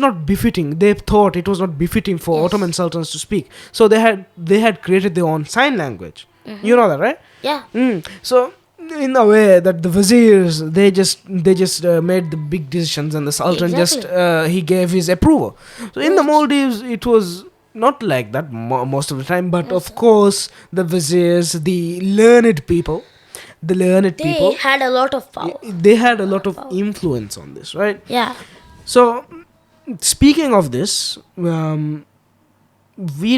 not befitting. They thought it was not befitting for Ottoman sultans to speak. So they had created their own sign language. You know that, right? Yeah. So in a way that the viziers they just made the big decisions, and the sultan just he gave his approval. So in the Maldives it was not like that most of the time, but of course the viziers, the learned people, They had a lot of power. they had a lot of influence on this, right? Yeah. So speaking of this, we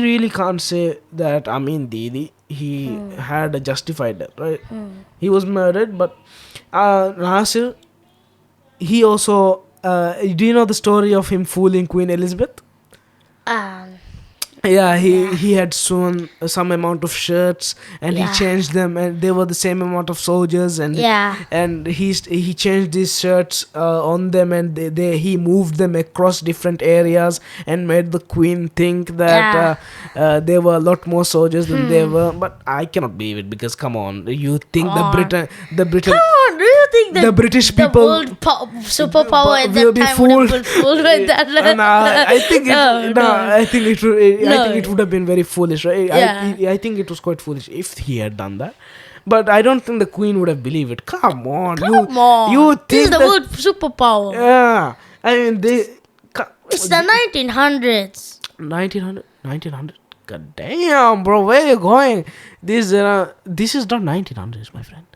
really can't say that Amin Didi he had a justified death, right? He was murdered, but Nasir, he also do you know the story of him fooling Queen Elizabeth? Yeah, he had sewn some amount of shirts, and he changed them, and they were the same amount of soldiers, and and he changed these shirts on them, and he moved them across different areas and made the queen think that there were a lot more soldiers than there were. But I cannot believe it, because come on, you think the Britain Come on, do you think that the British people the world superpower at will that be time fooled. would have been fooled with that? I think No. it would have been very foolish, right? Yeah. I think it was quite foolish if he had done that, but I don't think the queen would have believed it. Come on, you think this is the that, world superpower. Yeah, I mean It's the 1900s. 1900. God damn, bro, where you going? This is not 1900s, my friend.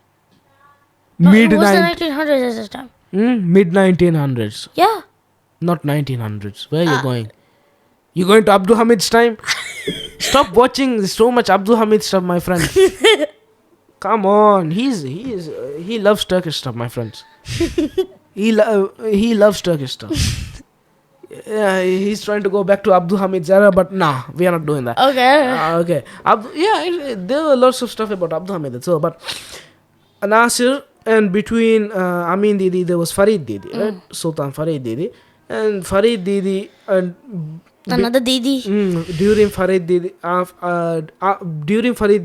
No, it was the 1900s at this time. Mid 1900s. Yeah. Not 1900s. Where are you going? You going to Abdul Hamid's time? Stop watching so much Abdul Hamid stuff, my friend. Come on, he loves Turkish stuff, my friends. he loves Turkish stuff. Yeah, he's trying to go back to Abdul Hamid's era, but nah, we are not doing that. Okay. Okay. There were lots of stuff about Abdul Hamid, so but Nasir, and between Amin Didi there was Farid Didi, right? Sultan Farid Didi, and Farid Didi and Another Didi. during Farid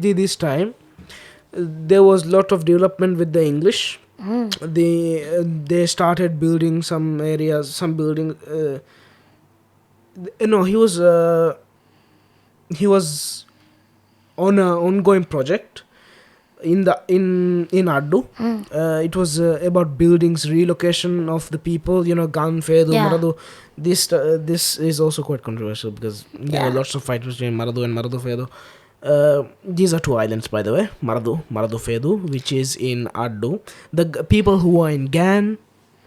Didi's time, there was lot of development with the English. They started building some areas, some building. He was on an ongoing project in Addu. It was about buildings, relocation of the people. Gan, Fedu, Maradu. This is also quite controversial, because there were lots of fights between Maradu and Maradu Fedu. These are two islands, by the way. Maradu Fedu, which is in Addu. The people who were in Gan,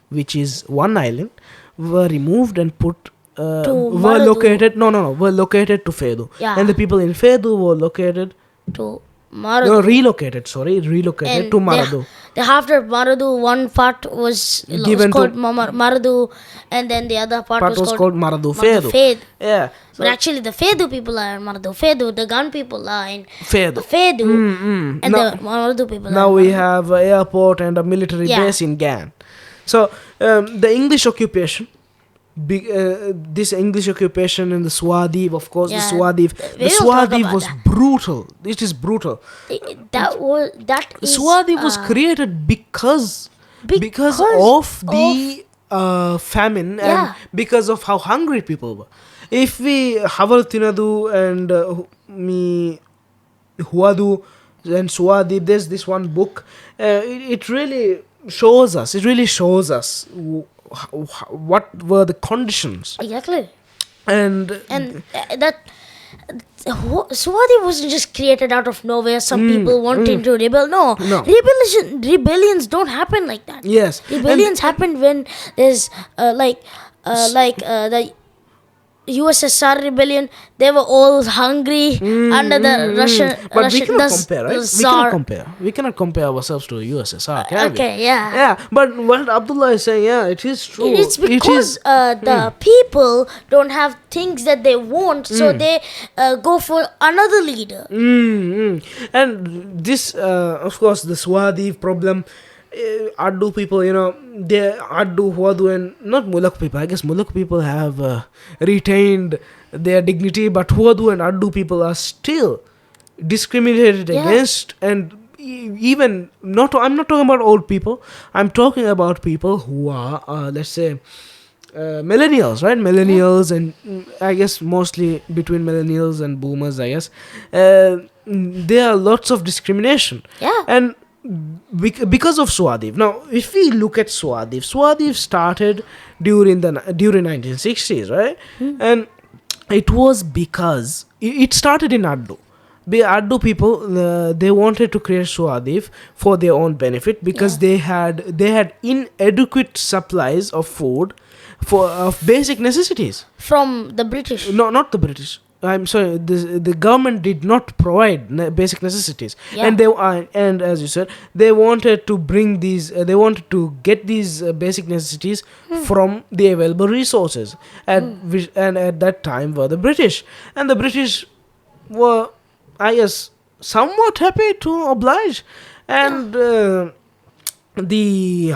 which is one island, were removed and put were located to Fedu. And the people in Fedu were located to Maradu. No, relocated to Maradu. After Maradu, one part was called Maradu, and then the other part was called Maradu Fedu. Yeah. But actually, the Fedu people are in Maradu Fedu. The Gan people are in Fedu. And the Maradu people now we have an airport and a military base in Gan. So the English occupation, this English occupation in the Swadweep, of course, the Swadweep was brutal. It is brutal. Swadweep was created because of the famine and because of how hungry people were. If we Haval Tinadu and Huadu and Swadweep, there's this one book. It really shows us what were the conditions. Exactly. And that Swadweep wasn't just created out of nowhere. Some people wanting to rebel. No. Rebellions don't happen like that. Yes. Rebellions happen when there's the USSR rebellion. They were all hungry under the Russian. But we cannot the, compare, right? the We cannot compare ourselves to USSR, can we? Okay, yeah. Yeah, but what Abdullah is saying, it is true. It's because the people don't have things that they want, so they go for another leader. And this, of course, the Swadweep problem. Addu people, they Addu, Huadu, and not Mulak people. I guess Mulak people have retained their dignity, but Huadu and Addu people are still discriminated against. And even I'm not talking about old people. I'm talking about people who are, let's say, millennials, right? Millennials and I guess mostly between millennials and boomers, I guess. There are lots of discrimination. Yeah. And because of Swadip. Now, if we look at Swadip started during 1960s, right? And it was because it started in Addu. The Addu people, they wanted to create Swadip for their own benefit because they had inadequate supplies of food of basic necessities. From the British. No, not the British. I'm sorry. The government did not provide basic necessities, Yeah. and as you said, they wanted to bring these. They wanted to get these basic necessities from the available resources, and at that time were the British, and the British were, I guess, somewhat happy to oblige, and the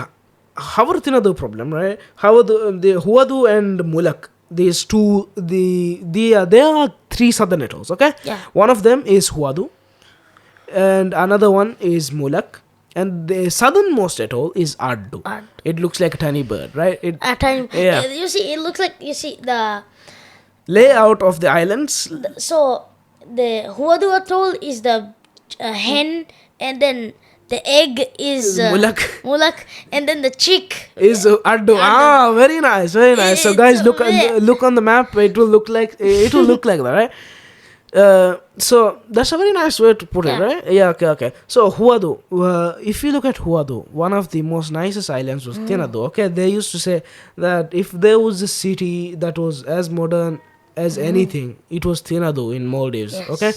Havartinadu problem, right? The Huadu and Mulak. These two, there are three southern atolls, okay? Yeah. One of them is Huadu, and another one is Mulak, and the southernmost atoll is Addu. Addu. It looks like a tiny bird, right? At time, Yeah. you see, it looks like the Layout of the islands. so the Huadu atoll is the hen, and then the egg is Mulak, and then the chick. Is Addu. Ah, very nice, very nice. So It's guys, very- look on the map. It will look like that, right? So that's a very nice way to put it, Yeah. right? Yeah, okay. So Huadu, if you look at Huadu, one of the most nicest islands was Tinadu. Okay, they used to say that if there was a city that was as modern as anything, it was Tinadu in Maldives. Yes. Okay,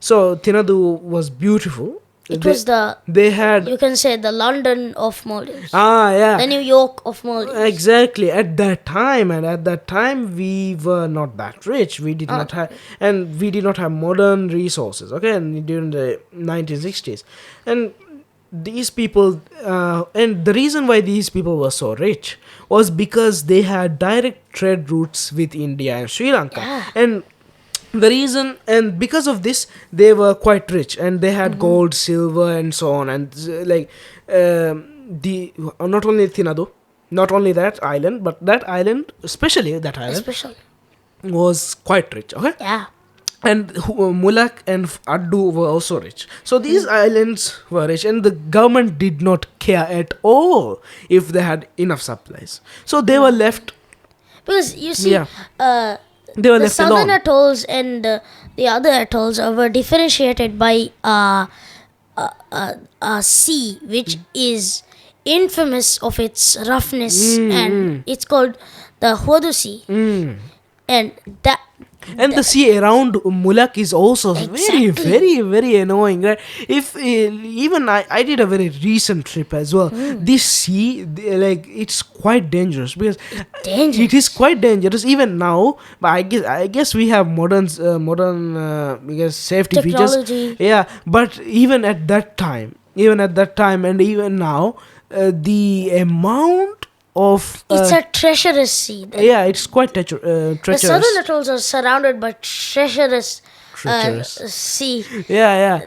so Tinadu was beautiful. It was they had you can say the London of Maldives, yeah, the New York of Maldives. exactly at that time. And at that time we were not that rich. We did not have, and we did not have modern resources, okay, and during the 1960s. And these people and the reason why these people were so rich was because they had direct trade routes with India and Sri Lanka. Yeah. And the reason, and because of this, they were quite rich, and they had gold, silver, and so on. And the not only Tinadu, not only that island, but that island, especially that island, Especially. was quite rich. Okay, Yeah. and Mulak and Addu were also rich. So these islands were rich, and the government did not care at all if they had enough supplies. So they were left. Because you see, Yeah. They were the left southern alone. atolls and the other atolls were differentiated by a sea, which is infamous of its roughness, and it's called the Huadu Sea. And that And the sea around Mulak is also very, Exactly. very, very annoying. Right? If even I did a very recent trip as well. This sea, it's quite dangerous because dangerous. it is quite dangerous even now. But I guess we have modern because safety Technology. features. Yeah, but even at that time, and even now, the amount of it's a treacherous sea. yeah, it's quite The treacherous. southern atolls are surrounded by treacherous, Treacherous. sea. Yeah.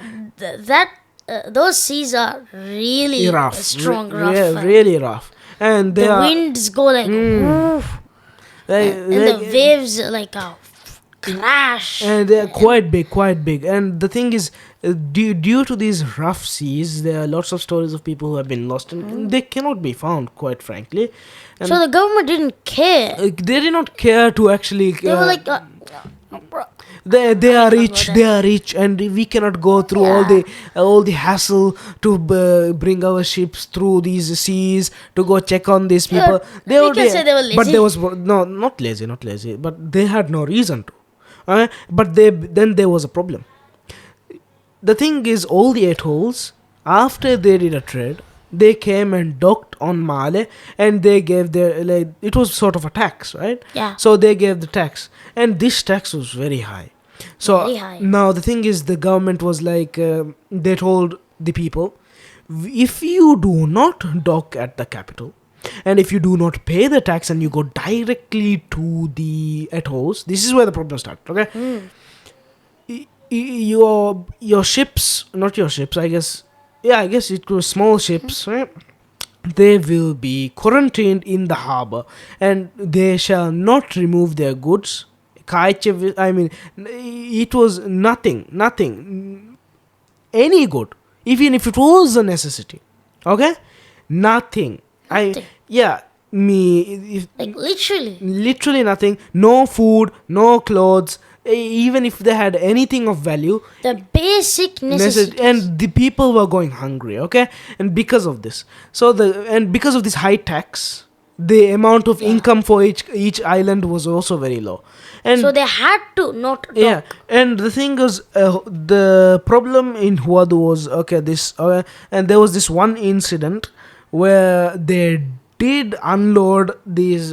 Those seas are really Rough, strong, rough. yeah, and really rough, and they the are winds go like woof, and the waves like a crash. and they are quite big. And the thing is, due to these rough seas, there are lots of stories of people who have been lost, and they cannot be found, quite frankly. And So the government didn't care. they did not care to actually. They were like, bro, They are rich, and we cannot go through all the hassle to bring our ships through these seas to go check on these people. we can say they were but lazy. there was no, not lazy, but they had no reason to. But then there was a problem. The thing is, all the atolls, after they did a trade, they came and docked on Male, and they gave their it was sort of a tax, right? Yeah. So they gave the tax, and this tax was very high. So Very high. now the thing is, the government was like, they told the people, if you do not dock at the capital, and if you do not pay the tax, and you go directly to the atolls, this is where the problem started. Okay. Your ships, not your ships, I guess. Yeah, I guess it was small ships, right? they will be quarantined in the harbor, and they shall not remove their goods. I mean, it was nothing, any good, even if it was a necessity. Okay, nothing. Nothing. Like Literally nothing. No food, no clothes. Even if they had anything of value, the basic necessities. and the people were going hungry. Okay, and because of this, because of this high tax, the amount of income for each island was also very low, and So they had to not dock. yeah, and the thing is, the problem in Huadu was and there was this one incident where they did unload these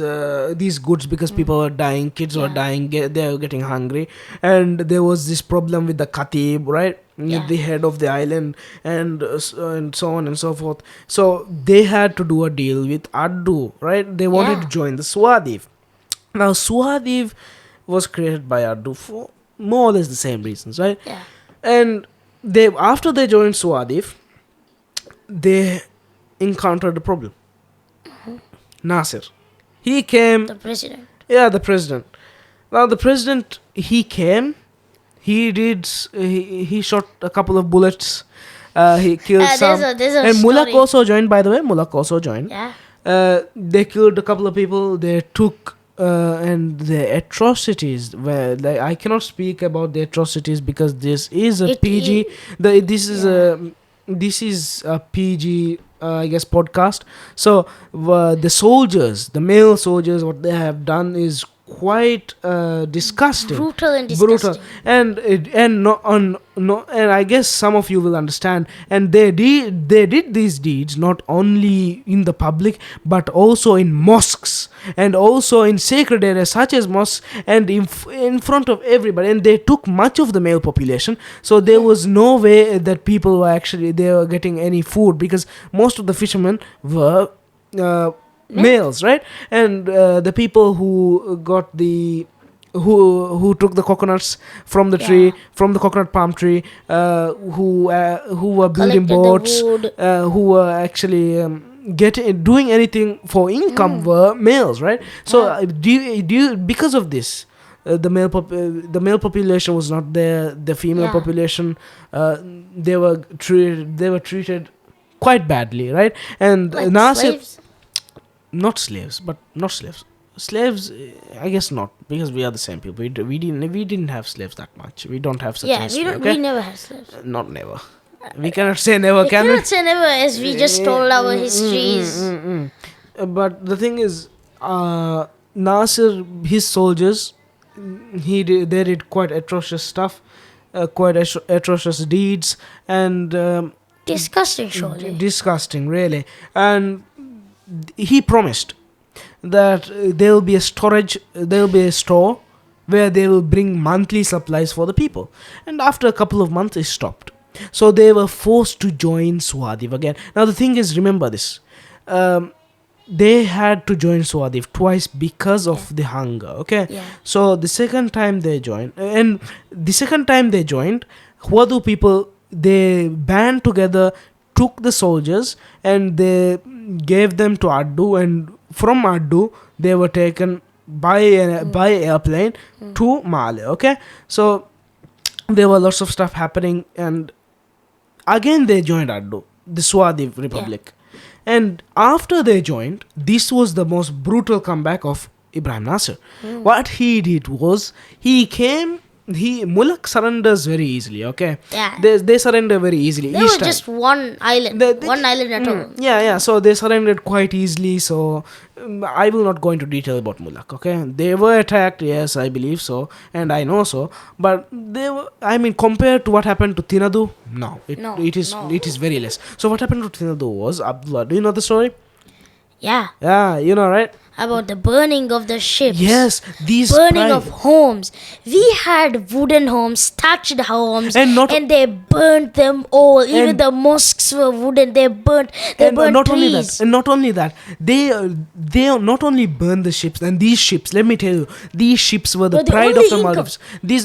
goods because people were dying, kids were Yeah. dying, they were getting hungry, and there was this problem with the Khatib, right? Yeah. The head of the island, and so on and so forth. So they had to do a deal with Addu, right? They wanted Yeah. to join the Swadif. Now Swadif was created by Addu for more or less the same reasons, right? Yeah. And after they joined Swadif, they encountered a problem. Nasir, he came. The president. Yeah, the president. Now the president, he came. He shot a couple of bullets. He killed some. There's a And Mulak story. also joined. By the way, Mulak also joined. Yeah. They killed a couple of people. They took and the atrocities where I cannot speak about the atrocities because this is a It PG. This is a PG. I guess podcast. So the soldiers, the male soldiers, what they have done is quite disgusting. Brutal and disgusting. And I guess some of you will understand, and they did these deeds not only in the public but also in mosques and also in sacred areas such as mosques, and in front of everybody, and they took much of the male population. So there was no way that people were getting any food, because most of the fishermen were males, right? And the people who got who took the coconuts from the tree, Yeah. from the coconut palm tree, who were building Collected the boats, wood. who were actually doing anything for income were males, right? So because of this, the male population was not there. The female Yeah. population, they were treated quite badly, right? And Like Nasir, slaves. not slaves. Slaves, I guess not, because we are the same people. We didn't have slaves that much. We don't have such Yeah, history. we never had slaves. Not never. We cannot say never, We can we? cannot say never, as we just told our histories. But the thing is, Nasir, his soldiers, they did quite atrocious stuff, quite atrocious deeds, and Disgusting, surely. disgusting, really. And he promised that there will be a store where they will bring monthly supplies for the people. And after a couple of months, it stopped. So they were forced to join Swadif again. Now the thing is, remember this. They had to join Swadif twice because of the hunger, okay? Yeah. So the second time they joined, Huadu people, they band together, took the soldiers, and they gave them to Addu, and from Addu they were taken by airplane to Male, okay? So there were lots of stuff happening, and again they joined Addu, the Swadif Republic. And after they joined, this was the most brutal comeback of Ibrahim Nasir. What he did was, Mulak surrenders very easily, okay? Yeah. They surrender very easily. They each were time. just one island. One island at all. Yeah, so they surrendered quite easily. So I will not go into detail about Mulak, okay? They were attacked, yes, I believe so, and I know so. But they were, compared to what happened to Tinadu, no. It is very less. So what happened to Tinadu was, Abdullah, do you know the story? Yeah. Yeah, you know, right? about the burning of the ships. Yes, these Burning pride. of homes. We had wooden homes, thatched homes, And not- they burnt them all. Even And- the mosques were wooden. They burnt. They And burnt not trees. only that, and not only that, they not only burned the ships, and these ships, let me tell you, these ships were the Were the pride of only the income.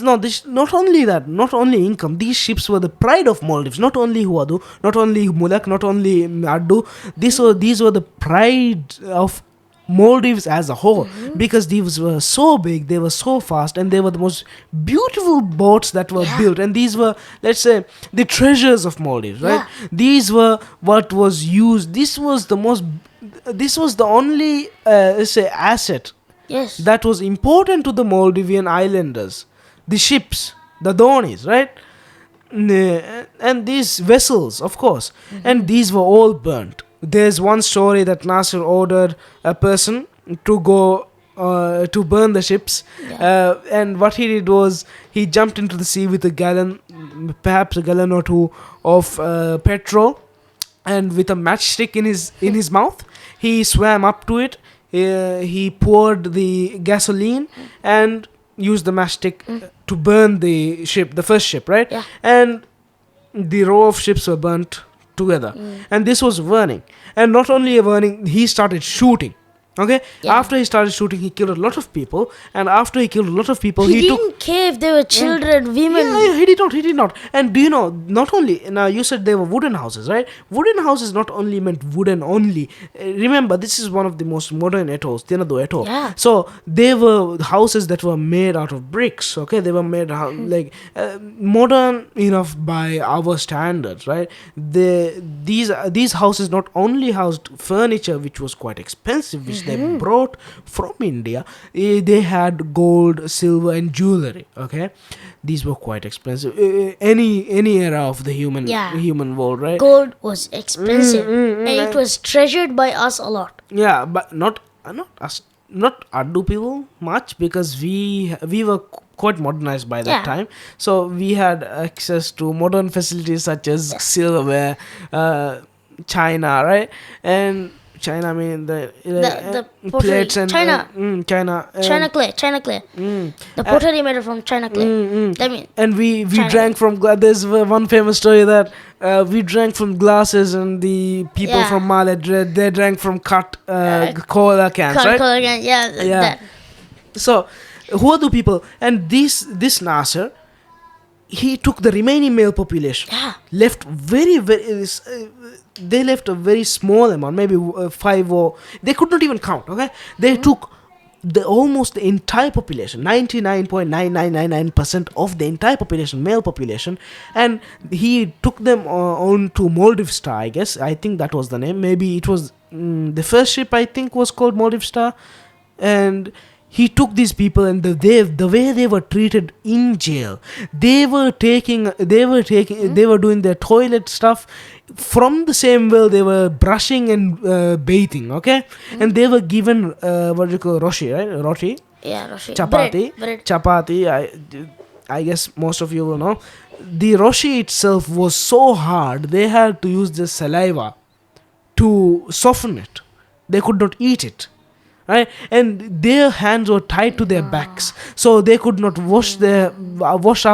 Maldives. Not only that, not only income, these ships were the pride of Maldives. Not only Huadu, not only Mulak, not only Addu. These were the pride of Maldives as a whole, because these were so big, they were so fast, and they were the most beautiful boats that were Yeah. built. And these were, let's say, the treasures of Maldives, right? Yeah. These were what was used. This was the only, let's say, asset Yes. that was important to the Maldivian islanders. The ships, the donis, right? And these vessels, of course. And these were all burnt. There's one story that Nasser ordered a person to go to burn the ships. And what he did was he jumped into the sea with a gallon, perhaps a gallon or two of petrol, and with a matchstick in his mouth, he swam up to it. He poured the gasoline and used the matchstick to burn the ship, the first ship, right? Yeah. And the row of ships were burnt together, and this was burning. And not only a burning, he started shooting. Okay, Yeah. after he started shooting, he killed a lot of people, and after he killed a lot of people, He took. didn't care if they were children, women. Yeah, he did not. He did not. And do you know? Not only now, you said they were wooden houses, right? Wooden houses not only meant wooden only. Remember, this is one of the most modern atolls, Tinadu Atoll. Yeah. So they were houses that were made out of bricks. Okay, they were made like modern enough by our standards, right? These houses not only housed furniture, which was quite expensive, which they brought from India. They had gold, silver, and jewelry. Okay, these were quite expensive. Any era of the human world, right? Gold was expensive, and it was treasured by us a lot. Yeah, but not us, not Addu people much, because we were quite modernized by that Yeah. time, so we had access to modern facilities such as silverware, China, right? And China, I mean the pottery, plates and China. China, China clay. The pottery made from China clay. I mean, and we China. drank from there's one famous story that we drank from glasses, and the people Yeah. from Mali they drank from cut cola cans, right? color again. Yeah, Yeah. that. So, who are the people? And this Nasser, he took the remaining male population, Yeah. left they left a very small amount, maybe 5, or they could not even count. Okay, they took almost the entire population, 99.9999% of the entire population, male population, and he took them on to Maldives Star. I guess, I think that was the name. Maybe it was the first ship, I think, was called Maldives Star. And he took these people, and the way they were treated in jail, they were doing their toilet stuff from the same well they were brushing and bathing. Okay, and they were given what do you call roshi, right? Roti, Yeah, Roshi. chapati, Bread. chapati. I guess most of you will know. The roshi itself was so hard, they had to use the saliva to soften it. They could not eat it, right? And their hands were tied to their backs, so they could not wash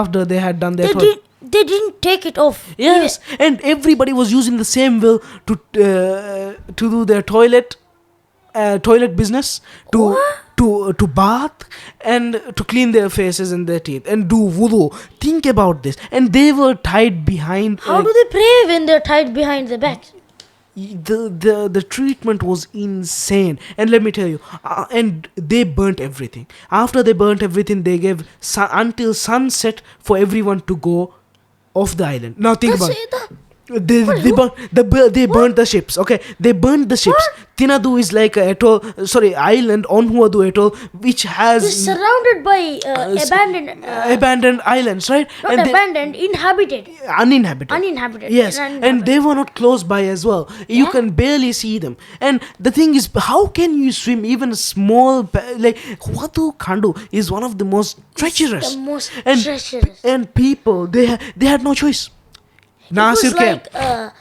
after they had done their toilet. They didn't take it off. Yes, and everybody was using the same will to do their toilet business, to bath, and to clean their faces and their teeth and do wudu. Think about this. And they were tied behind. How do they pray when they're tied behind the back? The treatment was insane, and let me tell you, and they burnt everything. After they burnt everything, they gave until sunset for everyone to go off the island. Now think about it. They burnt the ships. Okay, they burnt the ships. Tinadu is like a island on Huadu Atoll, which has It's surrounded by abandoned islands, right? not abandoned, inhabited. Uninhabited. Yes, Uninhabited. and they were not close by as well. You Yeah. can barely see them. And the thing is, how can you swim even a small like Huadu Kandu is one of the most treacherous. The most and treacherous. and people they had no choice. It Nasir was came. like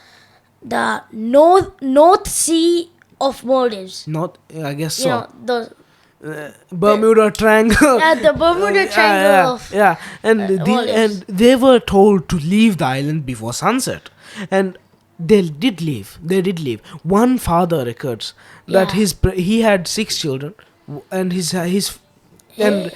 the North Sea of Maldives. Not, I guess You so. know, the Bermuda Triangle. yeah, the Bermuda Triangle of Yeah, and Maldives. they were told to leave the island before sunset, and they did leave. They did leave. One father records that Yeah. he had 6 children, and his and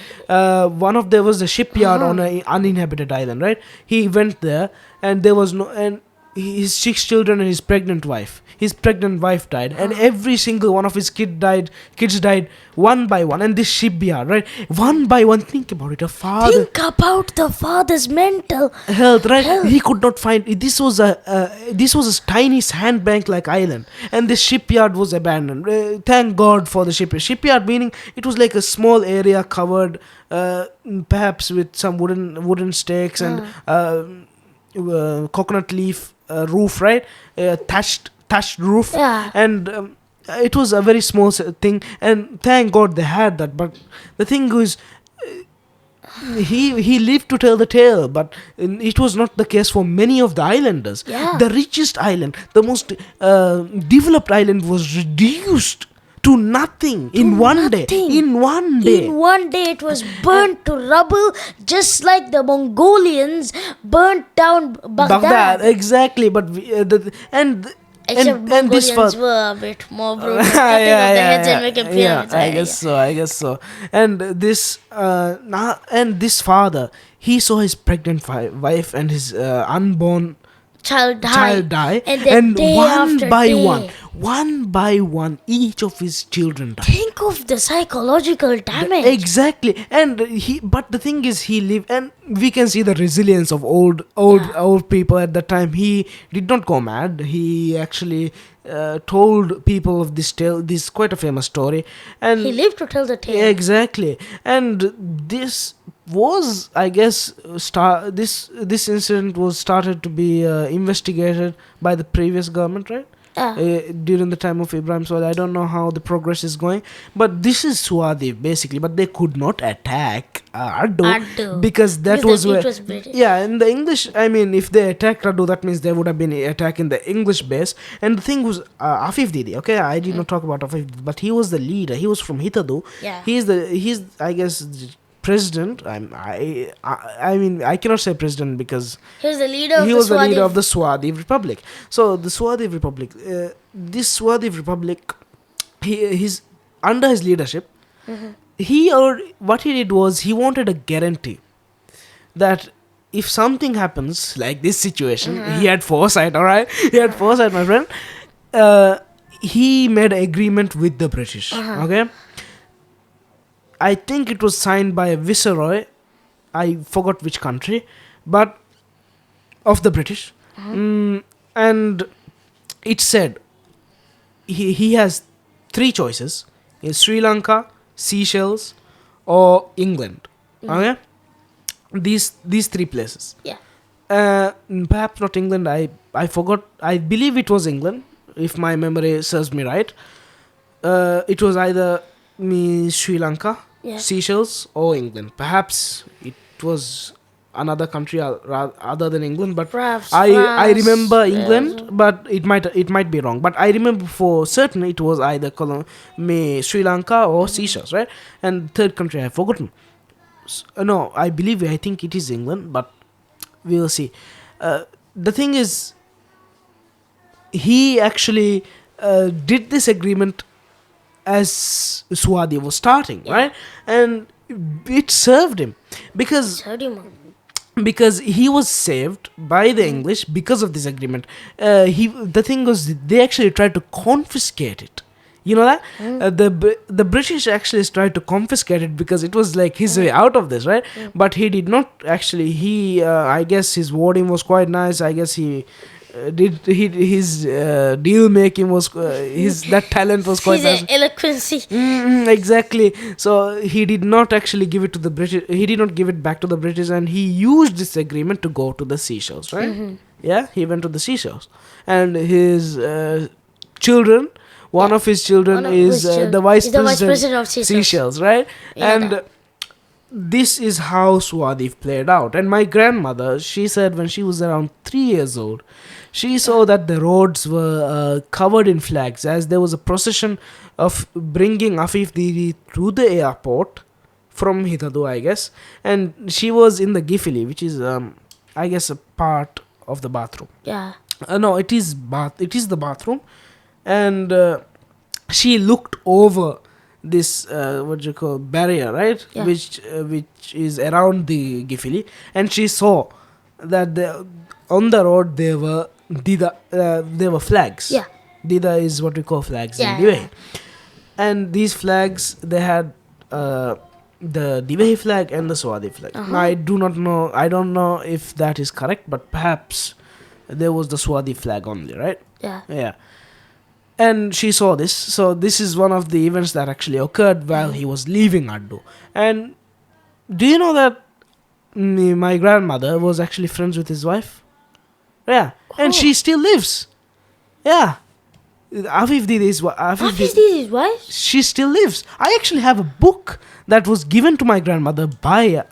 one of there was a shipyard on an uninhabited island. Right, he went there, and there was no and his 6 children and his pregnant wife. His pregnant wife died, and every single one of his kids died one by one. And this shipyard, right, one by one. Think about it. A father Think about the father's mental health, right? health. He could not find. This was a tiny sandbank like island, and this shipyard was abandoned. Thank God for the shipyard. Shipyard meaning it was like a small area covered, perhaps with some wooden stakes and coconut leaf roof, right? Thatched roof, Yeah. and it was a very small thing. And thank God they had that. But the thing is, he lived to tell the tale, but it was not the case for many of the islanders. Yeah. The richest island, the most developed island, was reduced to nothing in one day. nothing. In one day. In one day, it was burnt to rubble, just like the Mongolians burnt down Baghdad. Exactly. But Except and this Mongolians was were a bit more brutal, cutting off the heads and making pyramids. I guess so. And this father, he saw his pregnant wife and his unborn child die, and then day one after by day. one by one, each of his children died. Think of the psychological damage. Exactly. And but the thing is, he lived, and we can see the resilience of old people at that time. He did not go mad. He actually told people of this tale. This is quite a famous story, and He lived to tell the tale. exactly. And this was, I guess, this incident was started to be investigated by the previous government, right? During the time of Ibrahim Swadi. I don't know how the progress is going, but this is Swadi basically. But they could not attack Addu because that Because was it where, was British. yeah, in the English. I mean, if they attacked Addu, that means they would have been attacking the English base. And the thing was, Afif Didi. Okay, I did not talk about Afif Didi, but he was the leader. He was from Hitadu. Yeah. He's I guess president. I mean, I cannot say president because He was the leader of he the was the Swazi. leader of the Swazi Republic. So the Swazi Republic, this Swazi Republic, he's under his leadership. What he did was he wanted a guarantee that if something happens like this situation, he had foresight. All right, he had foresight, my friend. He made an agreement with the British. Okay. I think it was signed by a viceroy. I forgot which country, but of the British. And it said he has 3 choices: is Sri Lanka, Seychelles, or England. Okay, these 3 places. Yeah. Perhaps not England. I forgot. I believe it was England, if my memory serves me right. It was either Sri Lanka, Seychelles, or England. Perhaps it was another country other than England, but Perhaps I France, remember England, but it might be wrong. But I remember for certain it was either Sri Lanka or Seychelles, right? And third country I've forgotten. No, I think it is England, but we will see. The thing is, he actually did this agreement as Swazi was starting, right? And it served him because he was saved by the English because of this agreement. The thing was, they actually tried to confiscate it. You know that the British actually tried to confiscate it because it was like his way out of this, right? But he did not actually. I guess his wording was quite nice. I guess his deal making was that talent was quite nice. His eloquency. Exactly. So he did not actually give it to the British. He did not give it back to the British, and he used this agreement to go to the Seychelles, right? Yeah, he went to the Seychelles, and his children. One of his children is the vice president of Seychelles, right? Yeah. And this is how Swadhi played out. And my grandmother, she said when she was around 3 years old, she saw that the roads were covered in flags as there was a procession of bringing Afif Didi to the airport from Hitadu, I guess. And she was in the Gifili, which is, I guess, a part of the bathroom. Yeah. No, it is the bathroom. And she looked over this what do you call barrier, right? Yeah. Which is around the Gifili, and she saw that on the road there were flags. Yeah. Dida is what we call flags Yeah, in Divehi. And these flags, they had the Divehi flag and the Swadhi flag. Uh-huh. I don't know if that is correct, but perhaps there was the Swadhi flag only, right? Yeah. Yeah. And she saw this. So this is one of the events that actually occurred while he was leaving Addu. And do you know that my grandmother was actually friends with his wife? Yeah. And Oh. she still lives. Yeah. Afif Didi's Afif Didi's wife? she still lives. I actually have a book that was given to my grandmother by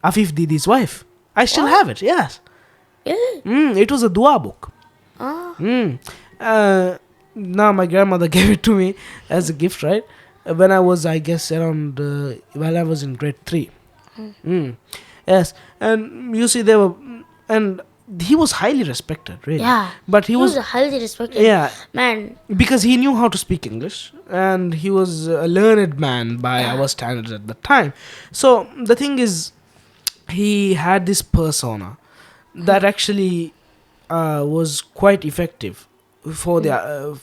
Afif Didi's wife. I still What? have it, yes. Yeah. It was a dua book. Ah. Now my grandmother gave it to me as a gift, right? When I was, I guess, around while I was in grade 3. Yes, and you see, and he was highly respected, really. Yeah. But he was, a highly respected yeah, man. because he knew how to speak English, and he was a learned man by our standards at the time. So the thing is, he had this persona that actually was quite effective for the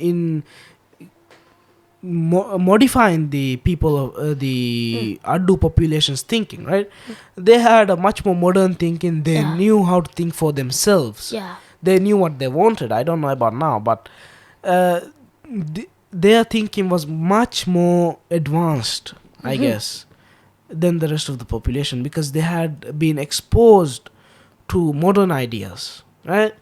in modifying the people of the Addu population's thinking, right? They had a much more modern thinking. They Yeah. knew how to think for themselves. Yeah. They knew what they wanted. I don't know about now, but their thinking was much more advanced, I guess, than the rest of the population, because they had been exposed to modern ideas, right?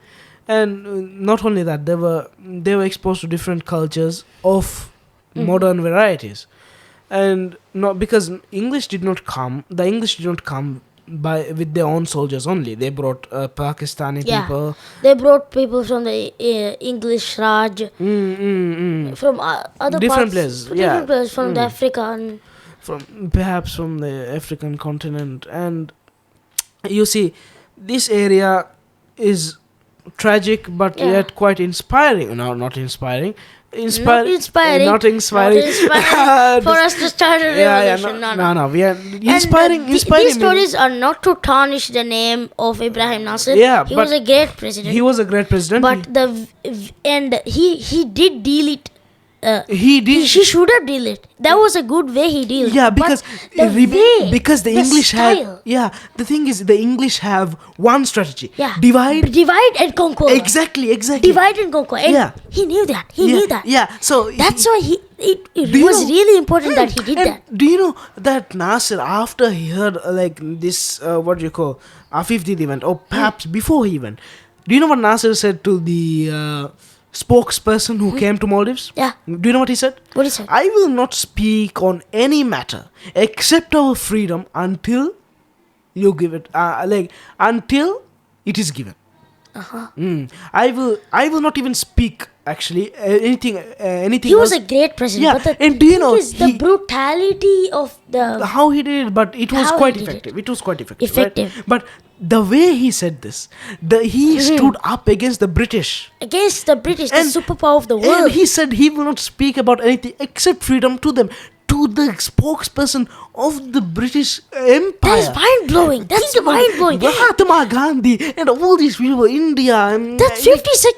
And not only that, they were exposed to different cultures of modern varieties, and not because the English did not come by with their own soldiers only. They brought Pakistani Yeah. people. They brought people from the English Raj, from other Different parts, places, different yeah. places from the African. Perhaps from the African continent. And you see, this area is tragic, but Yeah. yet quite inspiring. No, not inspiring. Not inspiring. Not inspiring. Not inspiring for us to start a revolution. No. We are And, inspiring. these Inspiring. stories are not to tarnish the name of Ibrahim Nasir. Yeah, he but was a great president. He was a great president. but he did deal it. He did. He should have deal it. That was a good way he dealt. Yeah, But because the way, because the English style. have. Yeah, the thing is, the English have one strategy. Yeah. Divide. Divide and conquer. Exactly. Divide and conquer. And Yeah. he knew that. He Yeah, knew that. Yeah. So That's why it Do you was know- really important that he did and that. Do you know that Nasir, after he heard like this, what do you call, Afif Didi went, or perhaps before he went, do you know what Nasir said to the spokesperson who came to Maldives? Yeah. Do you know what he said? What he said? I will not speak on any matter except our freedom until you give it, until it is given. I will not even speak actually anything. He was else. a great president. Yeah, But the and do you thing know, is the he- brutality of the How he did it, but it was How he quite did effective. It was quite effective. Effective. Right? But the way he said this, he stood up against the British. against the British, the And- superpower of the And world. he said he will not speak about anything except freedom to them, to the spokesperson of the British Empire. That's mind blowing. That's Think about mind blowing. Mahatma Gandhi and all these people, India. And That's 56.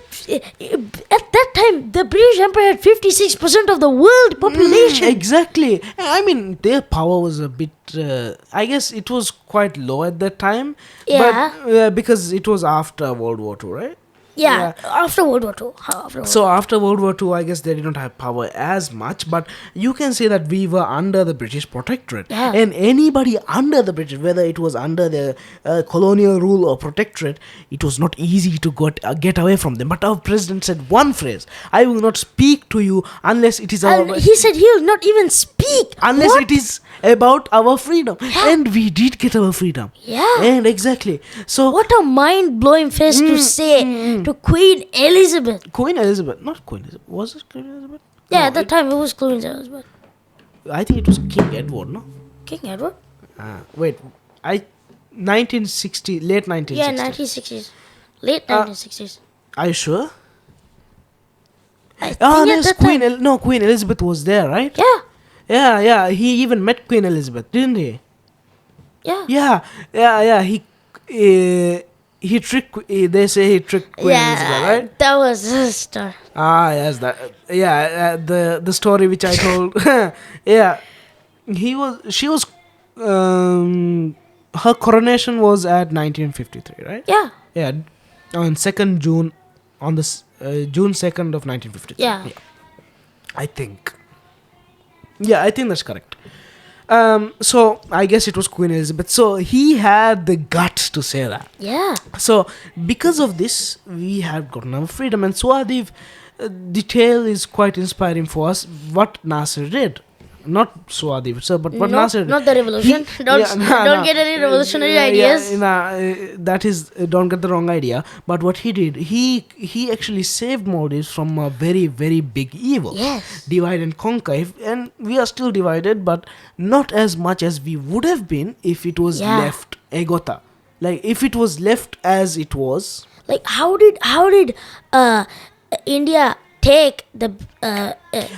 At that time, the British Empire had 56% of the world population. Exactly. I mean, their power was a bit. I guess it was quite low at that time. Yeah. But because it was after World War II, right? Yeah, after World War II. So after World War II, I guess they did not have power as much, but you can say that we were under the British protectorate. Yeah. And anybody under the British, whether it was under the colonial rule or protectorate, it was not easy to get away from them. But our president said one phrase: "I will not speak to you unless it is And he said he'll not even speak. unless What? it is about our freedom." Yeah. And we did get our freedom. Yeah. And exactly. So What a mind-blowing phrase to say to Queen Elizabeth. Queen Elizabeth, not Queen Elizabeth, was it Queen Elizabeth? Yeah, No, at that time it was Queen Elizabeth. I think it was King Edward, no? King Edward? Wait, 1960, late 1960s. Yeah, 1960s. Late Uh, 1960s. Are you sure? I think Oh, at there's that Queen. time. No, Queen Elizabeth was there, right? Yeah, Yeah. He even met Queen Elizabeth, didn't he? yeah. Yeah. He tricked. They say he tricked Queen Elizabeth, right? That was a star. Yes, that. Yeah, the story which I told. Yeah, She was. Her coronation was at 1953, right? Yeah, Yeah, on 2nd June, on the June 2nd of 1953. Yeah. I think. Yeah, I think that's correct. So I guess it was Queen Elizabeth. So he had the guts to say that. yeah. So because of this, we have gotten our freedom. And Swadev detail is quite inspiring for us. What Nasser did. Not Swadev, sir, but what Nasser did. Not the revolution. Don't get any revolutionary ideas. That is, don't get the wrong idea. But what he did, he actually saved Maldives from a very, very big evil. Yes. Divide and conquer. And we are still divided, but not as much as we would have been if it was Yeah. left egota. Like, if it was left as it was. Like how did India take the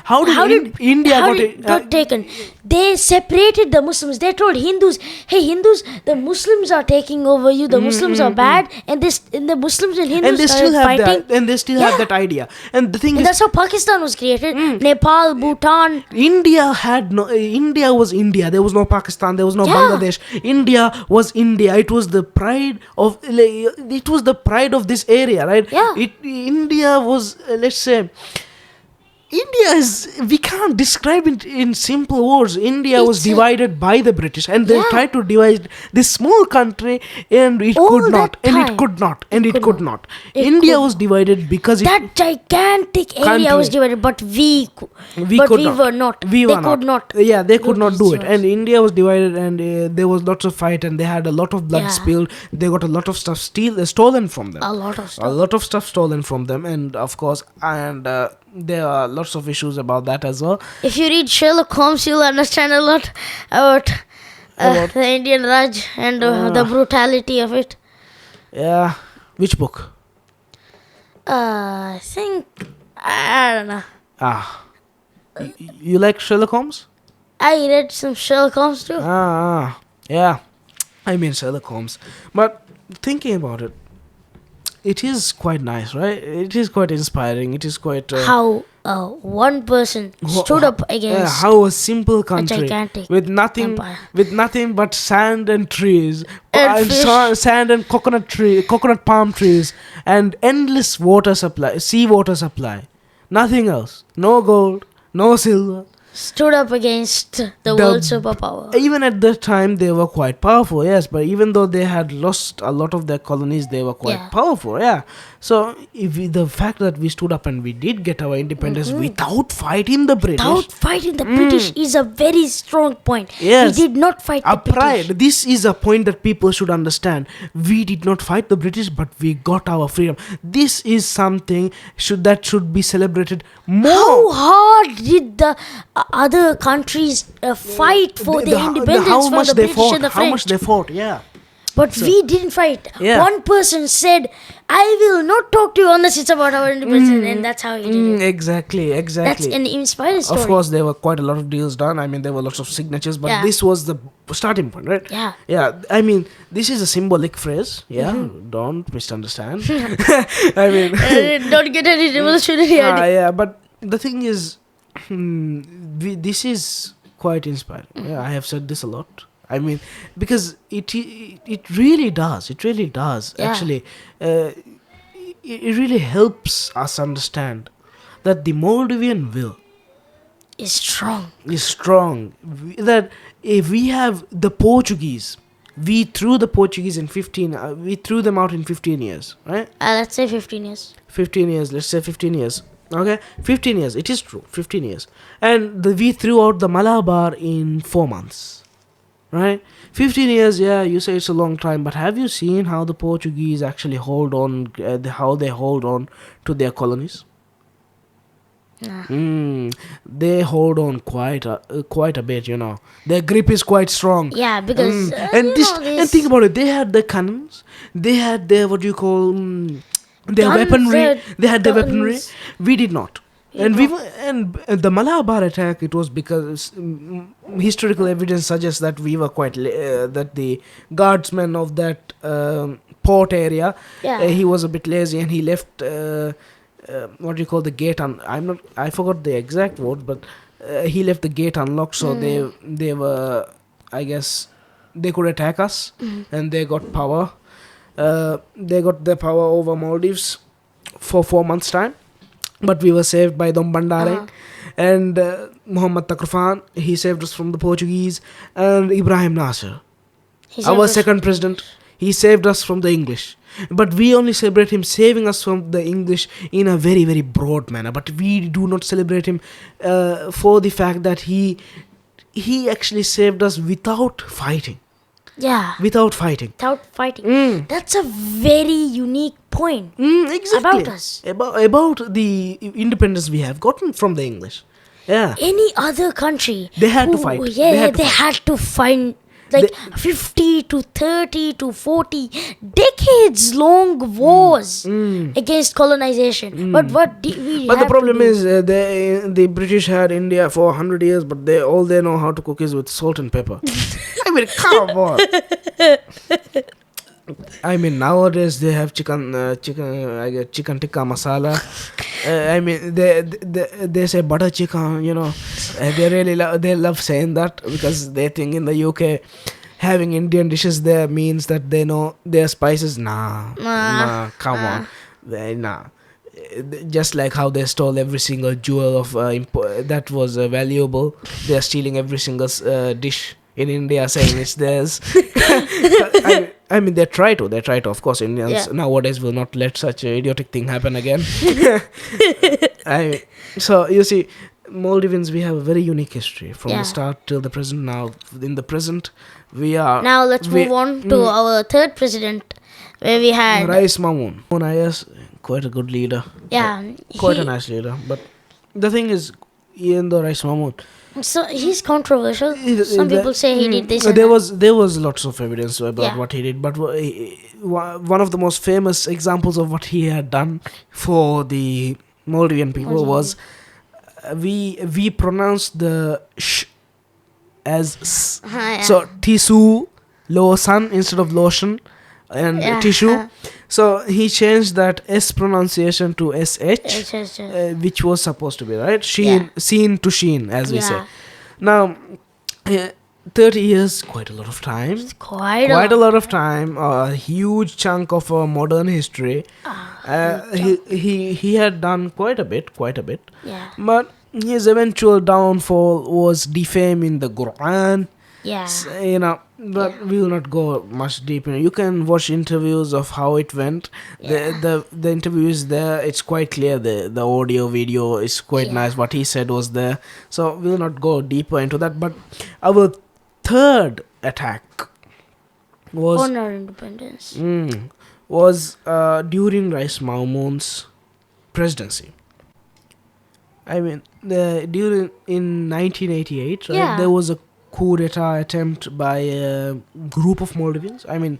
How did India how got did it- got taken? They separated the Muslims. They told Hindus, "Hey Hindus, the Muslims are taking over you. The Muslims are bad." And the Muslims and Hindus And they started still have fighting. that. And they still Yeah. have that idea. And the thing And is, that's how Pakistan was created. Nepal, Bhutan. India had no. India was India. There was no Pakistan. There was no Yeah. Bangladesh. India was India. It was the pride of. It was the pride of this area, right? Yeah. India was. Let's say. India is. We can't describe it in simple words. India was It's a- divided by the British, and they Yeah. tried to divide this small country, and it All could not, that and it time. could not, and it could could not. not. It India could was divided because it. That gigantic area was Country. divided, but we could not. were not. We they were could not. Yeah, they could not do it. these And India was divided, and there was lots of fight, and they had a lot of blood Yeah. spilled. They got a lot of stuff stolen from them. A lot of A stuff. lot of stuff stolen from them, and of course, there are lots of issues about that as well. If you read Sherlock Holmes, you'll understand a lot about the Indian Raj and the brutality of it. Yeah, which book? I think I don't know. You like Sherlock Holmes? I read some Sherlock Holmes too. Yeah. I mean Sherlock Holmes, but thinking about it, it is quite nice, right? It is quite inspiring. It is quite. How one person stood up against how a simple country gigantic with nothing empire. but sand and trees And fish. sand and coconut palm trees and endless seawater supply, nothing else, no gold, no silver. stood up against the world superpower. Even at that time they were quite powerful, yes, but even though they had lost a lot of their colonies, they were quite Yeah. powerful, yeah. So the fact that we stood up and we did get our independence without fighting the British, Without fighting the British is a very strong point. Yes. We did not fight our the British. pride. This is a point that people should understand. We did not fight the British, but we got our freedom. This is something that should be celebrated more. How hard did the other countries fight for the independence how from much the they British fought, and the how French? much they fought, yeah. But we didn't fight. Yeah. One person said, "I will not talk to you unless it's about our independence," and that's how he did it. Exactly. That's an inspiring story. Of course, there were quite a lot of deals done. I mean, there were lots of signatures, but Yeah. this was the starting point, right? Yeah. Yeah. I mean, this is a symbolic phrase. Yeah. Don't misunderstand. I mean, Don't get any revolutionary idea. yeah. But the thing is, this is quite inspiring. Yeah, I have said this a lot. I mean, because it really does. It really does. Yeah. Actually, it really helps us understand that the Moldavian will It's strong. is strong. That if we have the Portuguese, we threw the Portuguese in 15. We threw them out in 15 years, right? Let's say 15 years. 15 years. Let's say 15 years. Okay, 15 years. It is true. 15 years, and we threw out the Malabar in 4 months, right? 15 years. Yeah, you say it's a long time, but have you seen how the Portuguese actually hold on? How they hold on to their colonies? Nah. They hold on quite a bit, you know. Their grip is quite strong. Yeah, because And think about it. They had the cannons. They had their what do you call their Guns, weaponry. They had the weaponry. guns. We did not. And we were, and the Malabar attack. It was because historical evidence suggests that we were quite that the guardsman of that port area. Yeah. He was a bit lazy and he left. What do you call the gate? I forgot the exact word, but he left the gate unlocked, so they were, I guess, they could attack us, and they got power. They got their power over Maldives for 4 months' time, but we were saved by Dom Bandare and Muhammad Takrufan. He saved us from the Portuguese, and Ibrahim Nasser, our second president. He saved us from the English. But we only celebrate him saving us from the English in a very, very broad manner. But we do not celebrate him for the fact that he actually saved us without fighting. Yeah. Without fighting. Without fighting. That's a very unique point. Exactly. About us. About the independence we have gotten from the English. Yeah. Any other country. They had to fight. Yeah, they had to find 50 to 30 to 40 decades long wars against colonization. But what did we But have the problem to do? is the British had India for 100 years, but they know how to cook is with salt and pepper. I mean, come on. I mean, nowadays they have chicken tikka masala. I mean, they say butter chicken. You know, they love saying that because they think in the UK having Indian dishes there means that they know their spices. Nah, come on, nah. Just like how they stole every single jewel of that was valuable, they are stealing every single dish in India, saying it's theirs. I mean, they try to. Of course, Indians nowadays will not let such an idiotic thing happen again. So you see, Maldivians, we have a very unique history from the start till the present. Now, in the present, we are. Now let's move on to our third president, where we had Rais Mamun. Yes, quite a good leader. Yeah, quite a nice leader. But the thing is, even though Rais Mamun, so he's controversial. Some people say he did this. There was lots of evidence about what he did, but one of the most famous examples of what he had done for the Maldivian people was we pronounced the sh as s. So tisu, lotion instead of lotion, and tissue. So he changed that S pronunciation to SH, which was supposed to be, right? Seen to sheen, as we say. Now, 30 years, quite a lot of time. Quite a lot of time. A huge chunk of modern history. He had done quite a bit. Yeah. But his eventual downfall was defaming the Quran. Yeah. But we will not go much deeper. You can watch interviews of how it went. The interview is there. It's quite clear. The audio video is quite nice. What he said was there. So we will not go deeper into that. But our third attack was on our independence. Was during Rais Mamun's presidency. I mean, in 1988, right, there was a coup d'etat attempt by a group of Maldivians. I mean,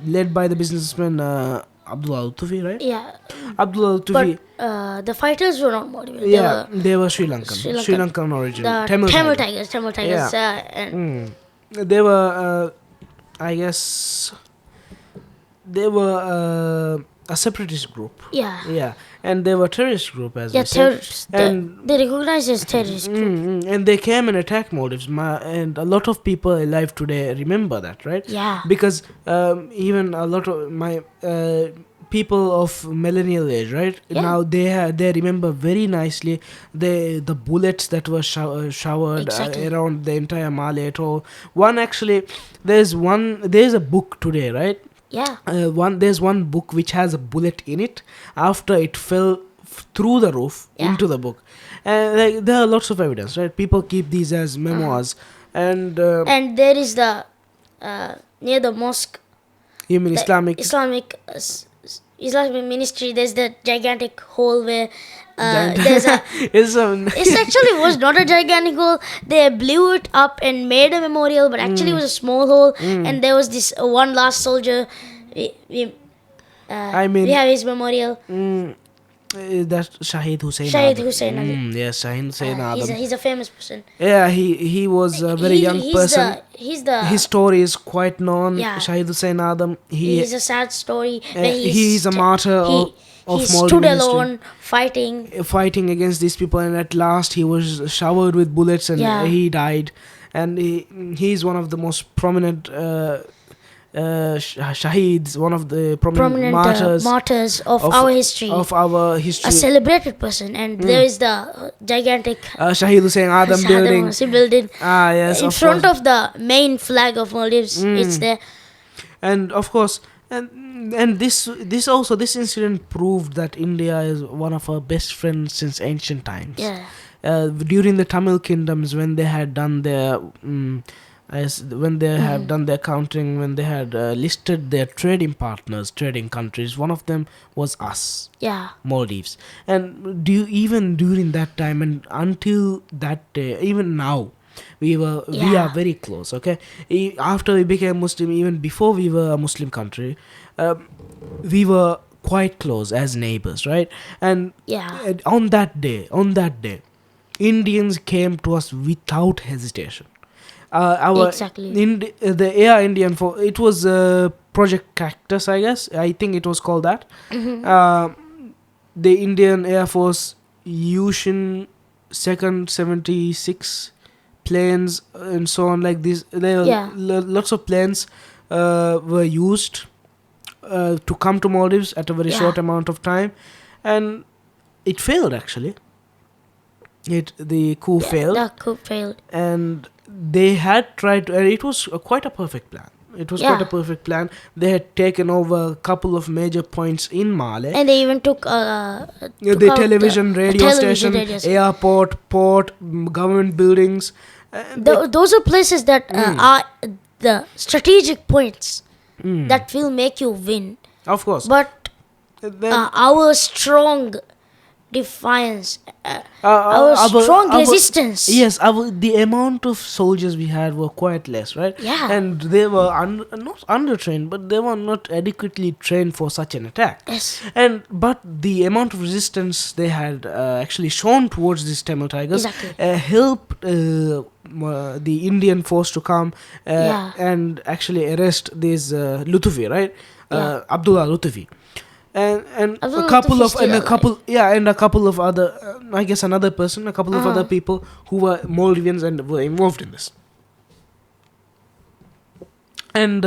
led by the businessman Abdullah Al-Tufi, right? Yeah. Abdullah Al-Tufi. But the fighters were not Maldivian. Yeah, they were Sri Lankan. Sri Lankan origin. Tamil Tigers. Yeah. They were, I guess, they were a separatist group. Yeah. And they were terrorist group as well. Terrorists. And they recognized as terrorist group. And they came and attacked Maldives. And a lot of people alive today remember that, right? Yeah. Because even a lot of my people of millennial age, right? Yeah. Now they remember very nicely the bullets that were showered Exactly. around the entire Male atoll. One actually, there's a book today, right? Yeah. There's one book which has a bullet in it after it fell through the roof Yeah. into the book, and like there are lots of evidence, right? People keep these as memoirs, and And there is the near the mosque, you mean the Islamic Islamic ministry. There's the gigantic hole where Giant- there's a. is It actually was not a gigantic hole. They blew it up and made a memorial, but actually it was a small hole. And there was this one last soldier. I mean- we have his memorial. that Shahid Hussein Shahid Adam. Hussein Adam. Yes, Shahid Hussein Adam. He's a famous person. Yeah, he was a very young person. He's the. His story is quite known. Yeah. Shahid Hussein Adam. He's a sad story. where he's a martyr of he Maldives stood history. alone fighting. Fighting against these people, and at last he was showered with bullets, and Yeah. he died. And he's one of the most prominent shaheeds, one of the prominent Martyrs of our history. Of our history. A celebrated person, and there is the gigantic Shahid Hussein Adam Saddam building. Hussein building Yes, in of front course. of the main flag of Maldives. It's there. And of course, and this incident proved that India is one of our best friends since ancient times. Yeah. During the Tamil kingdoms, when they had done their have done their counting, when they had listed their trading partners, trading countries, one of them was us, Yeah. Maldives. And even during that time and until that day, even now, we are Yeah. very close. Okay, after we became Muslim, even before we were a Muslim country, we were quite close as neighbors, right? And Yeah. on that day, Indians came to us without hesitation. Exactly. The Air Indian it was Project Cactus, I guess. I think it was called that. The Indian Air Force Yushin Second 76 planes and so on, like this. There Yeah. lots of planes were used to come to Maldives at a very Yeah. short amount of time, and it failed actually. The coup failed, The coup failed. and they had tried to, and it was quite a perfect plan. It was quite Yeah. a perfect plan. They had taken over a couple of major points in Male. And they even took The out television, radio station, radio station. airport, port, government buildings. Those are places that are the strategic points that will make you win. Of course. But Then, our strong defiance, our strong resistance. Yes, the amount of soldiers we had were quite less, right? Yeah. And they were not undertrained, but they were not adequately trained for such an attack. Yes. But the amount of resistance they had actually shown towards these Tamil Tigers Exactly. helped the Indian force to come Yeah. and actually arrest this Lutfi, right? Yeah. Abdullah Lutfi. And Abdullah a couple Lutfi of still and a alive. couple and a couple of other I guess another person, a couple of other people who were Maldivians and were involved in this. And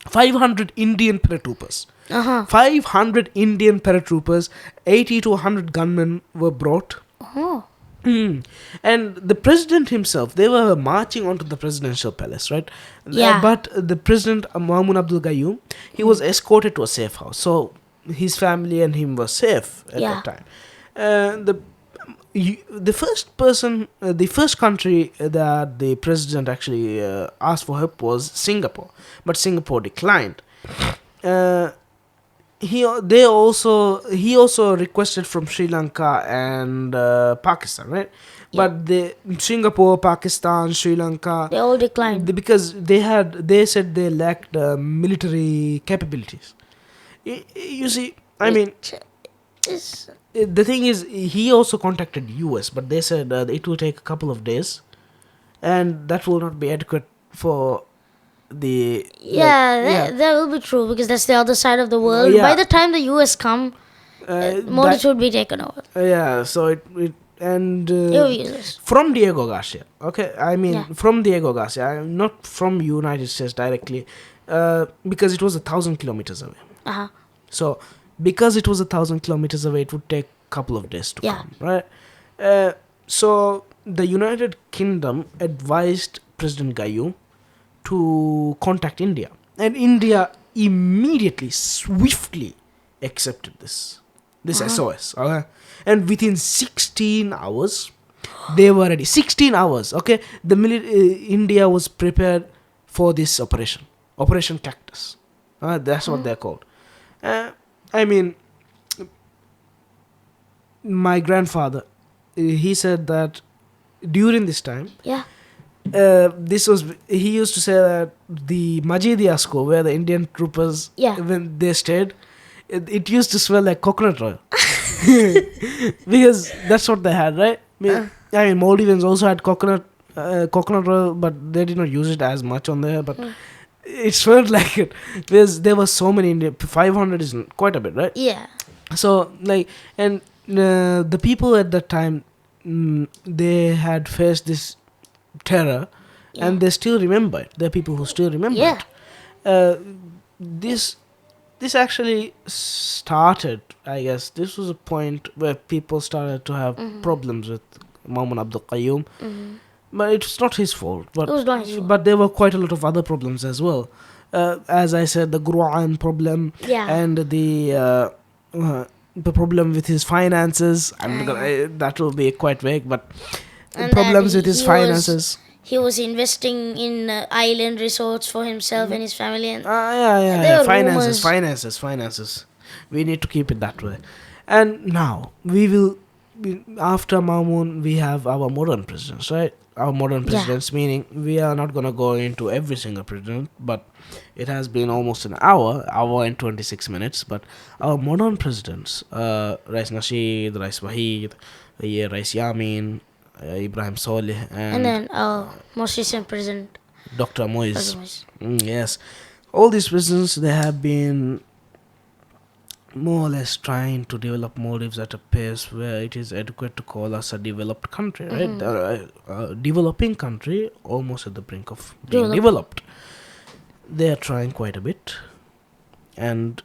500 Indian paratroopers. 500 Indian paratroopers, 80 to 100 gunmen were brought. Oh. And the president himself, they were marching onto the presidential palace, right? Yeah. But the president, Maumoon Abdul Gayoom, he was escorted to a safe house. So his family and him were safe at Yeah. that time. The first country that the president actually asked for help was Singapore. But Singapore declined. He also requested from Sri Lanka and Pakistan, right? Yeah. But Singapore, Pakistan, Sri Lanka, They all declined. because they said they lacked military capabilities. You see, I mean, It's- the thing is, he also contacted US, but they said it will take a couple of days, and that will not be adequate for the that will be true because that's the other side of the world. Yeah. By the time the US come, Maldives would be taken over. So it and It will be useless. from Diego Garcia. Okay, I mean Yeah. from Diego Garcia. I'm not from United States directly, because it was 1,000 kilometers away. Uh-huh. So because it was 1,000 kilometers away, it would take a couple of days to Yeah. come, right? So the United Kingdom advised President Gayoom to contact India, and India immediately, swiftly accepted this SOS. Okay? And within 16 hours, they were ready. 16 hours. Okay, India was prepared for this Operation Cactus. That's what they're called. I mean, my grandfather, he said that during this time, Yeah. he used to say that the Majidia school where the Indian troopers, Yeah. when they stayed, it used to smell like coconut oil. Because that's what they had, right? I mean, Maldivians also had coconut oil, but they did not use it as much on there, but it smelled like it, because there were so many Indian. 500 is quite a bit, right? Yeah. So like, and the people at that time, they had faced this terror, Yeah. and they still remember it. There are people who still remember Yeah. it. This actually started, I guess, this was a point where people started to have problems with Maumoon Abdul Qayyum. But it's not his fault. But It was not his fault. But there were quite a lot of other problems as well. As I said, the Quran problem, Yeah. and the problem with his finances. I'm not gonna, that will be quite vague, but And problems that with his he finances. He was investing in island resorts for himself and his family, and Yeah. there were Finances. We need to keep it that way. And now after Maumoon, we have our modern presidents, right? Our modern Yeah. presidents, meaning we are not gonna go into every single president, but it has been almost an hour and 26 minutes. But our modern presidents, Rais Nasheed, Rais Wahid, Rais Yamin, Ibrahim Solih, and then our most recent president, Dr. Moise. Moise. Yes, all these presidents, they have been more or less trying to develop Maldives at a pace where it is adequate to call us a developed country, right? A developing country, almost at the brink of being developed. They are trying quite a bit, and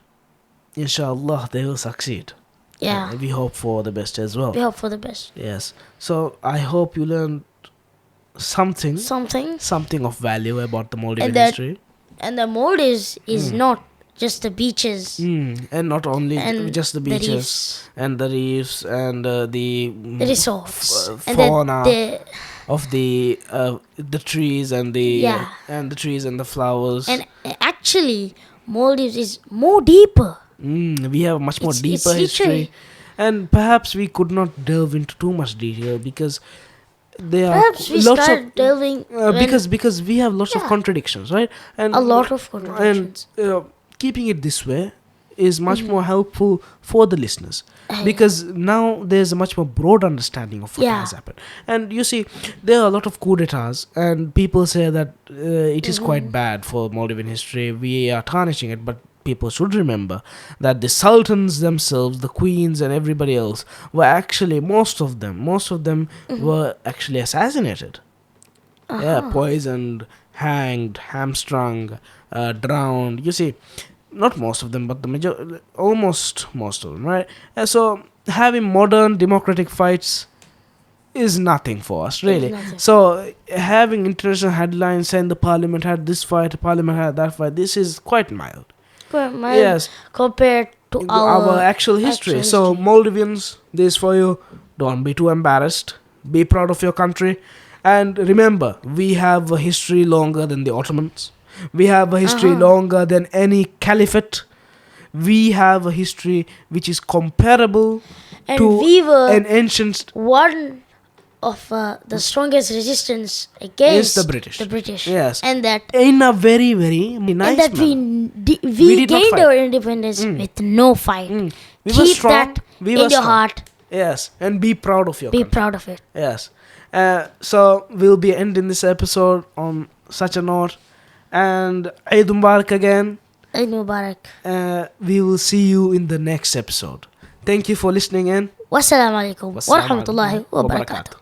inshallah they will succeed. Yeah. We hope for the best as well. We hope for the best. Yes. So I hope you learned something of value about the Maldivian And that- history. And the Maldives is not just the beaches And not only and just the beaches and the reefs and the resorts, and fauna the of the trees and the Yeah. and the trees and the flowers. and actually Maldives is more deeper. We have a much more It's deeper history, literally- and perhaps we could not delve into too much detail because there Perhaps are we lots start of delving when because we have lots of Yeah. contradictions, right? And a lot of contradictions. and keeping it this way is much more helpful for the listeners, because now there's a much more broad understanding of what Yeah. has happened. And you see, there are a lot of coup d'etats, and people say that it is quite bad for Maldivian history. We are tarnishing it, but people should remember that the sultans themselves, the queens and everybody else, were actually, most of them were actually assassinated. Yeah, poisoned, hanged, hamstrung, drowned. You see, not most of them, but almost most of them, right? And so having modern democratic fights is nothing for us, really. nothing. So having international headlines saying the parliament had this fight, the parliament had that fight, this is quite mild. Yes. Compared to Our actual history. So Maldivians, this for you. Don't be too embarrassed. Be proud of your country. And remember, we have a history longer than the Ottomans. We have a history longer than any caliphate. We have a history which is comparable and to we were an ancient one of the strongest resistance against the British. Yes. and that in a very, very nice and that manner. we did not gained fight. our independence with no fight. We were Keep strong. that We in were your strong. heart. Yes, and be proud of your Be country. proud of it. Yes. So we'll be ending this episode on such a note. And Eid Mubarak again. Eid Mubarak. We will see you in the next episode. Thank you for listening in. Wassalamu alaikum wa Wassalamu rahmatullahi alaikum wa wa barakatuh. barakatuh.